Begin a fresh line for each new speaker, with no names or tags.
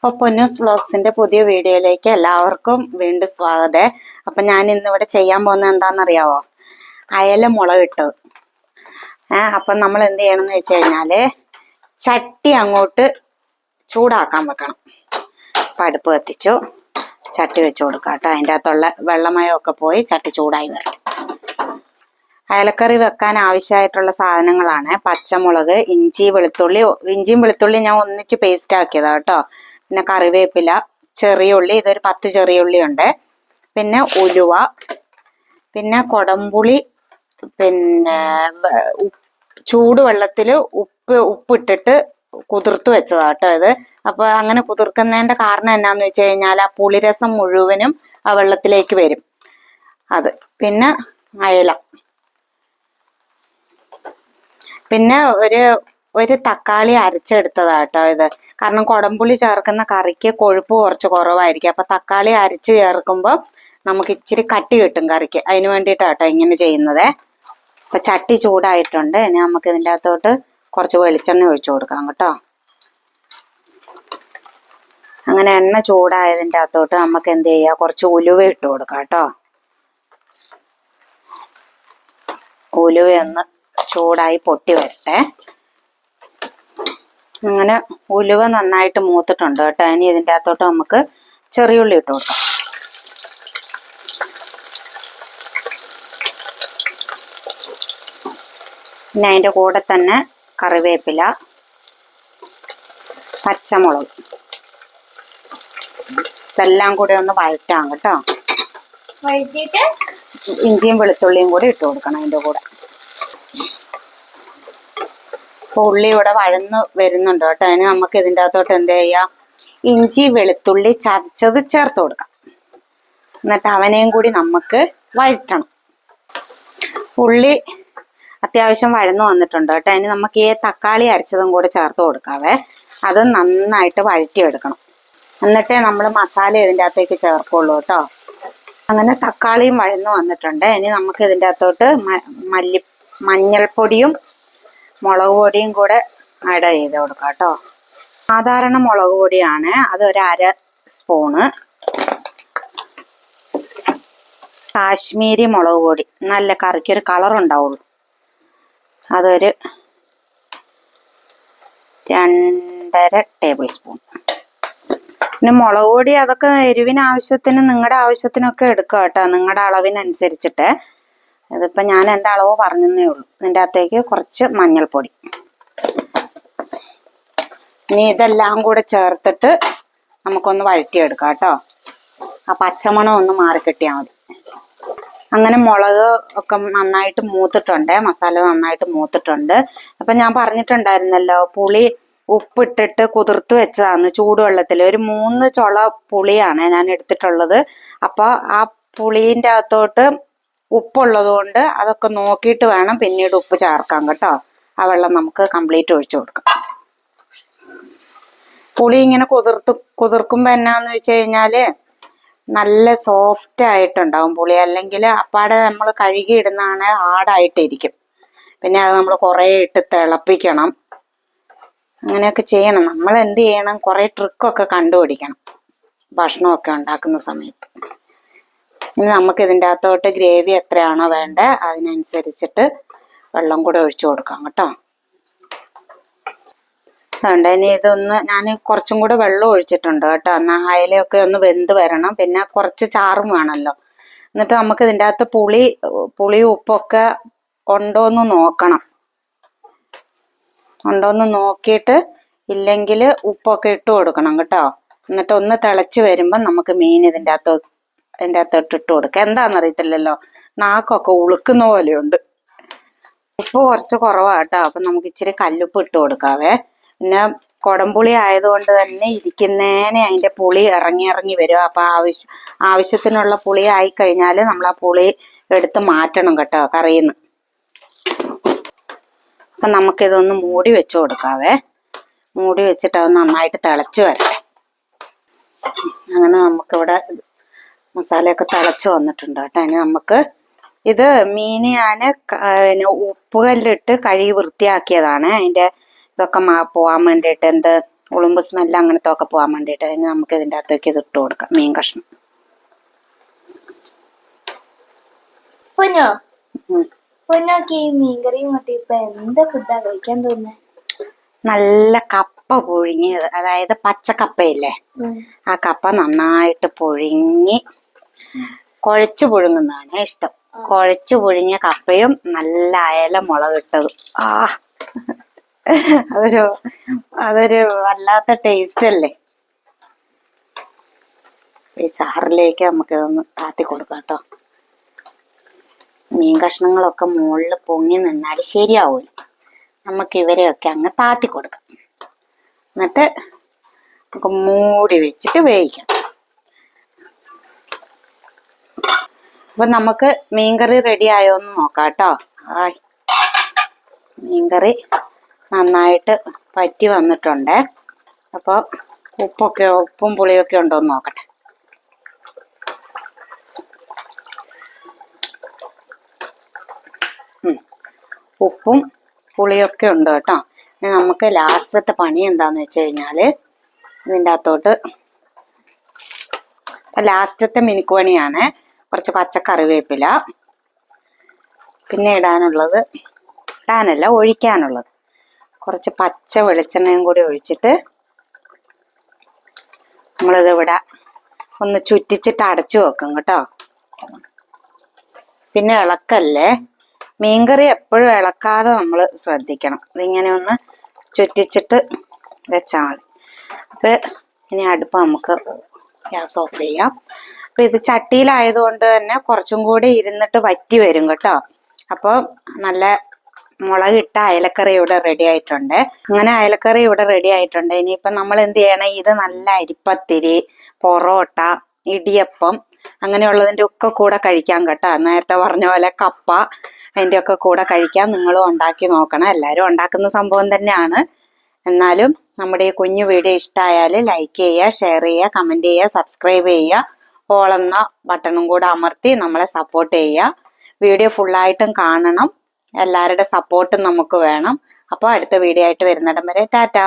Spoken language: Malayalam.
അപ്പോൾ പൊന്നൂസ് വ്ളോഗ്സിന്റെ പുതിയ വീഡിയോയിലേക്ക് എല്ലാവർക്കും വീണ്ടും സ്വാഗതം. അപ്പം ഞാൻ ഇന്നിവിടെ ചെയ്യാൻ പോകുന്നത് എന്താണെന്നറിയാവോ? അയല മുളകിട്ടത്. അപ്പം നമ്മൾ എന്ത് ചെയ്യണം എന്ന് വെച്ച് കഴിഞ്ഞാൽ ചട്ടി അങ്ങോട്ട് ചൂടാക്കാൻ വെക്കണം. അപ്പം അടുപ്പ് കത്തിച്ചു, ചട്ടി വെച്ച് കൊടുക്കാം കേട്ടോ. അതിൻ്റെ അകത്തുള്ള വെള്ളമയമൊക്കെ പോയി ചട്ടി ചൂടായി വരും. അയലക്കറി വെക്കാൻ ആവശ്യമായിട്ടുള്ള സാധനങ്ങളാണ് പച്ചമുളക്, ഇഞ്ചിയും വെളുത്തുള്ളി ഞാൻ ഒന്നിച്ച് പേസ്റ്റ് ആക്കിയതാണ് കേട്ടോ. പിന്നെ കറിവേപ്പില, ചെറിയുള്ളി, ഇതൊരു 10 ചെറിയുള്ളി ഉണ്ട്. പിന്നെ ഉലുവ, പിന്നെ കൊടംപുളി, പിന്നെ ചൂടുവെള്ളത്തിൽ ഉപ്പിട്ടിട്ട് കുതിർത്ത് വെച്ചതാട്ടോ ഇത്. അപ്പൊ അങ്ങനെ കുതിർക്കുന്നതിന്റെ കാരണം എന്നാന്ന് വെച്ച് കഴിഞ്ഞാൽ ആ പുളിരസം മുഴുവനും ആ വെള്ളത്തിലേക്ക് വരും. അത് പിന്നെ അയല, പിന്നെ ഒരു തക്കാളി അരച്ചെടുത്തതാട്ടോ ഇത്. കാരണം കൊടംപുളി ചേർക്കുന്ന കറിക്ക് കൊഴുപ്പ് കുറച്ച് കുറവായിരിക്കും. അപ്പൊ തക്കാളി അരച്ച് ചേർക്കുമ്പോൾ നമുക്ക് ഇച്ചിരി കട്ടി കിട്ടും കറിക്ക്. അതിന് വേണ്ടിയിട്ടാട്ടോ ഇങ്ങനെ ചെയ്യുന്നത്. അപ്പൊ ചട്ടി ചൂടായിട്ടുണ്ട്. ഇനി നമുക്ക് ഇതിൻ്റെ അകത്തോട്ട് കുറച്ച് വെളിച്ചെണ്ണ ഒഴിച്ചു കൊടുക്കാം കേട്ടോ. അങ്ങനെ എണ്ണ ചൂടായതിൻ്റെ അകത്തോട്ട് നമുക്ക് എന്ത് ചെയ്യാം, കുറച്ച് ഉലുവ ഇട്ട് കൊടുക്കാം കേട്ടോ. ഉലുവയൊന്ന് ചൂടായി പൊട്ടി വരട്ടെ. അങ്ങനെ ഉലുവ നന്നായിട്ട് മൂത്തിട്ടുണ്ട് കേട്ടോ. ഇനി ഇതിൻ്റെ അകത്തോട്ട് നമുക്ക് ചെറിയുള്ളി ഇട്ട് കൊടുക്കാം. പിന്നെ അതിൻ്റെ കൂടെ തന്നെ കറിവേപ്പില, പച്ചമുളക്, ഇതെല്ലാം കൂടി ഒന്ന് വഴറ്റാം കേട്ടോ. വഴറ്റിയിട്ട് ഇഞ്ചിയും വെളുത്തുള്ളിയും കൂടി ഇട്ട് കൊടുക്കണം അതിൻ്റെ കൂടെ. അപ്പോൾ ഉള്ളി ഇവിടെ വഴന്ന് വരുന്നുണ്ട് കേട്ടോ. അതിന് നമുക്ക് ഇതിൻ്റെ അകത്തോട്ട് എന്ത് ചെയ്യാം, ഇഞ്ചി വെളുത്തുള്ളി ചതച്ചത് ചേർത്ത് കൊടുക്കാം. എന്നിട്ട് അവനെയും കൂടി നമുക്ക് വഴറ്റണം. ഉള്ളി അത്യാവശ്യം വഴന്ന് വന്നിട്ടുണ്ട് കേട്ടോ. അതിന് നമുക്ക് ഈ തക്കാളി അരച്ചതും കൂടെ ചേർത്ത് കൊടുക്കാവേ. അത് നന്നായിട്ട് വഴറ്റിയെടുക്കണം. എന്നിട്ടേ നമ്മൾ മസാല ഇതിൻ്റെ അകത്തേക്ക് ചേർക്കുള്ളൂ കേട്ടോ. അങ്ങനെ തക്കാളിയും വഴന്ന് വന്നിട്ടുണ്ട്. ഇനി നമുക്ക് ഇതിൻ്റെ അകത്തോട്ട് മഞ്ഞൾപ്പൊടിയും മുളക് പൊടിയും കൂടെ ആഡ് ചെയ്ത് കൊടുക്കാം കേട്ടോ. സാധാരണ മുളക് പൊടിയാണ്, അതൊരു 1/2 സ്പൂണ്. കാശ്മീരി മുളക് പൊടി, നല്ല കറിക്കൊരു കളർ ഉണ്ടാവുള്ളൂ, അതൊരു 2.5 ടേബിൾ സ്പൂൺ. പിന്നെ മുളക് പൊടി അതൊക്കെ എരിവിന് ആവശ്യത്തിന്, നിങ്ങളുടെ ആവശ്യത്തിനൊക്കെ എടുക്കുക കേട്ടോ, നിങ്ങളുടെ അളവിനനുസരിച്ചിട്ട്. ഇതിപ്പോൾ ഞാൻ എൻ്റെ അളവ് പറഞ്ഞതേ ഉള്ളൂ. ഇതിൻ്റെ അകത്തേക്ക് കുറച്ച് മഞ്ഞൾപ്പൊടി. ഇനി ഇതെല്ലാം കൂടെ ചേർത്തിട്ട് നമുക്കൊന്ന് വഴറ്റിയെടുക്കാം കേട്ടോ. ആ പച്ചമണം ഒന്ന് മാറിക്കിട്ടിയാൽ മതി. അങ്ങനെ മുളക് ഒക്കെ നന്നായിട്ട് മൂത്തിട്ടുണ്ട്, മസാല നന്നായിട്ട് മൂത്തിട്ടുണ്ട്. അപ്പം ഞാൻ പറഞ്ഞിട്ടുണ്ടായിരുന്നല്ലോ, പുളി ഉപ്പിട്ടിട്ട് കുതിർത്ത് വെച്ചതാണ് ചൂടുവെള്ളത്തിൽ. ഒരു 3 ചുള പുളിയാണ് ഞാൻ എടുത്തിട്ടുള്ളത്. അപ്പോൾ ആ പുളീൻ്റെ അകത്തോട്ട് ഉപ്പുള്ളത് കൊണ്ട് അതൊക്കെ നോക്കിയിട്ട് വേണം പിന്നീട് ഉപ്പ് ചേർക്കാൻ കേട്ടോ. ആ വെള്ളം നമുക്ക് കംപ്ലീറ്റ് ഒഴിച്ചു കൊടുക്കാം. പുളി ഇങ്ങനെ കുതിർക്കുമ്പോൾ എന്നാന്ന് വെച്ച് കഴിഞ്ഞാൽ നല്ല സോഫ്റ്റ് ആയിട്ടുണ്ടാവും പുളി. അല്ലെങ്കിൽ അപ്പാടെ നമ്മൾ കഴുകി ഇടുന്നതാണ് ഹാർഡായിട്ടിരിക്കും. പിന്നെ അത് നമ്മൾ കുറേ ഇട്ട് തിളപ്പിക്കണം, അങ്ങനെയൊക്കെ ചെയ്യണം. നമ്മൾ എന്ത് ചെയ്യണം, കുറേ ട്രിക്കൊക്കെ കണ്ടുപിടിക്കണം ഭക്ഷണമൊക്കെ ഉണ്ടാക്കുന്ന സമയത്ത്. ഇനി നമുക്ക് ഇതിൻ്റെ അകത്തോട്ട് ഗ്രേവി എത്രയാണോ വേണ്ടത് അതിനനുസരിച്ചിട്ട് വെള്ളം കൂടെ ഒഴിച്ചു കൊടുക്കാം കേട്ടോ. അതുകൊണ്ട് ഇനി ഇതൊന്ന് ഞാൻ കുറച്ചും കൂടെ വെള്ളം ഒഴിച്ചിട്ടുണ്ട് കേട്ടോ. എന്നാൽ അയലയൊക്കെ ഒന്ന് വെന്ത് വരണം. പിന്നെ കുറച്ച് ചാറും വേണമല്ലോ. എന്നിട്ട് നമുക്ക് ഇതിൻ്റെ അകത്ത് പുളി ഉപ്പൊക്കെ ഉണ്ടോയെന്ന് നോക്കണം. ഉണ്ടോയെന്ന് നോക്കിയിട്ട് ഇല്ലെങ്കിൽ ഉപ്പൊക്കെ ഇട്ട് കൊടുക്കണം കേട്ടോ. എന്നിട്ട് ഒന്ന് തിളച്ച് വരുമ്പം നമുക്ക് മീൻ ഇതിൻ്റെ അകത്തോട്ട് ഇട്ട് കൊടുക്കുക. എന്താണെന്നറിയത്തില്ലല്ലോ, നാക്കൊക്കെ ഉളുക്കുന്ന പോലെയുണ്ട്. ഉപ്പ് കുറച്ച് കുറവാട്ടോ. അപ്പം നമുക്ക് ഇച്ചിരി കല്ലുപ്പ് ഇട്ട് കൊടുക്കാവേ. പിന്നെ കൊടംപുളി ആയതുകൊണ്ട് തന്നെ ഇരിക്കുന്നേനെ അതിൻ്റെ പുളി ഇറങ്ങി വരും. അപ്പം ആവശ്യത്തിനുള്ള പുളി ആയിക്കഴിഞ്ഞാൽ നമ്മൾ ആ പുളി എടുത്ത് മാറ്റണം കേട്ടോ കറിയിൽ നിന്ന്. അപ്പം നമുക്കിതൊന്ന് മൂടി വെച്ച് കൊടുക്കാവേ. മൂടി വെച്ചിട്ട് അത് നന്നായിട്ട് തിളച്ച് വരട്ടെ. അങ്ങനെ നമുക്കിവിടെ മസാലയൊക്കെ തിളച്ച് വന്നിട്ടുണ്ട് കേട്ടോ. ഇനി നമുക്ക് ഇത് മീൻ ഞാൻ ഉപ്പുകല്ലിട്ട് കഴുകി വൃത്തിയാക്കിയതാണ്. അതിൻ്റെ ഇതൊക്കെ പോകാൻ വേണ്ടിയിട്ട്, ഉളുമ്പ് സ്മെല്ല് അങ്ങനത്തെ ഒക്കെ പോകാൻ വേണ്ടിയിട്ട്. ഇനി നമുക്ക് ഇതിൻ്റെ അകത്തേക്ക് ഇത് ഇട്ട് കൊടുക്കാം, മീൻ കഷ്ണം. നല്ല കപ്പ പുഴുങ്ങിയത്, അതായത് പച്ചക്കപ്പയില്ലേ, ആ കപ്പ നന്നായിട്ട് പുഴുങ്ങി കുഴച്ചു പുഴുങ്ങുന്നതാണ് ഇഷ്ടം. കുഴച്ചു പുഴുങ്ങിയ കപ്പയും നല്ല അയല മുളകിട്ടതും. അതൊരു വല്ലാത്ത ടേസ്റ്റ് അല്ലേ. ഈ ചാറിലേക്ക് നമുക്ക് ഇതൊന്ന് താത്തി കൊടുക്കാം കേട്ടോ. മീൻ കഷ്ണങ്ങളൊക്കെ മുകളിൽ പൊങ്ങി നിന്നാൽ ശരിയാവൂല. നമുക്ക് ഇവരെയൊക്കെ അങ്ങ് താത്തി കൊടുക്കാം. എന്നിട്ട് നമുക്ക് മൂടി വെച്ചിട്ട് വേവിക്കാം. അപ്പൊ നമുക്ക് മീൻകറി റെഡി ആയോന്ന് നോക്കാം കേട്ടോ. മീൻകറി നന്നായിട്ട് പറ്റി വന്നിട്ടുണ്ട്. അപ്പോൾ ഉപ്പും പുളിയൊക്കെ ഉണ്ടോ എന്ന് നോക്കട്ടെ. ഉപ്പും പുളിയൊക്കെ ഉണ്ട് കേട്ടോ. ഇനി നമുക്ക് ലാസ്റ്റത്തെ പണി എന്താന്ന് വെച്ച് കഴിഞ്ഞാല് ഇതിൻ്റെ അകത്തോട്ട് ലാസ്റ്റത്തെ മിനുക്ക് പണിയാണ്. കുറച്ച് പച്ചക്കറിവേപ്പില, പിന്നെ ഒഴിക്കാനുള്ളത് കുറച്ച് പച്ച വെളിച്ചെണ്ണയും കൂടി ഒഴിച്ചിട്ട് നമ്മളിത് ഇവിടെ ഒന്ന് ചുറ്റിച്ചിട്ട് അടച്ചു വെക്കും കേട്ടോ. പിന്നെ ഇളക്കല്ലേ, മീൻകറി എപ്പോഴും ഇളക്കാതെ നമ്മൾ ശ്രദ്ധിക്കണം. ഇതിങ്ങനെ ഒന്ന് ചുറ്റിച്ചിട്ട് വെച്ചാൽ മതി. അപ്പൊ ഇനി അടുപ്പ് നമുക്ക് ഗ്യാസ് ഓഫ് ചെയ്യാം. അപ്പൊ ഇത് ചട്ടിയിലായതുകൊണ്ട് തന്നെ കുറച്ചും കൂടി ഇരുന്നിട്ട് വറ്റി വരും കേട്ടോ. അപ്പോൾ നല്ല മുളകിട്ട അയലക്കറി ഇവിടെ റെഡി ആയിട്ടുണ്ട്. അങ്ങനെ അയലക്കറി ഇവിടെ റെഡി ആയിട്ടുണ്ട്. ഇനിയിപ്പം നമ്മൾ എന്ത് ചെയ്യണം, ഇത് നല്ല അരിപ്പത്തിരി, പൊറോട്ട, ഇടിയപ്പം അങ്ങനെയുള്ളതിൻ്റെ ഒക്കെ കൂടെ കഴിക്കാം കേട്ടോ. നേരത്തെ പറഞ്ഞ പോലെ കപ്പ, അതിൻ്റെ ഒക്കെ കൂടെ കഴിക്കാം. നിങ്ങളും ഉണ്ടാക്കി നോക്കണം. എല്ലാവരും ഉണ്ടാക്കുന്ന സംഭവം തന്നെയാണ്. എന്നാലും നമ്മുടെ ഈ കുഞ്ഞു വീഡിയോ ഇഷ്ടമായാൽ ലൈക്ക് ചെയ്യുക, ഷെയർ ചെയ്യുക, കമൻറ്റ് ചെയ്യുക, സബ്സ്ക്രൈബ് ചെയ്യുക. ഓൾ എന്ന ബട്ടണും കൂടെ അമർത്തി നമ്മളെ സപ്പോർട്ട് ചെയ്യുക. വീഡിയോ ഫുള്ളായിട്ടും കാണണം. എല്ലാവരുടെ സപ്പോർട്ടും നമുക്ക് വേണം. അപ്പോൾ അടുത്ത വീഡിയോ ആയിട്ട് വരുന്നിടം വരെ ടാറ്റാ.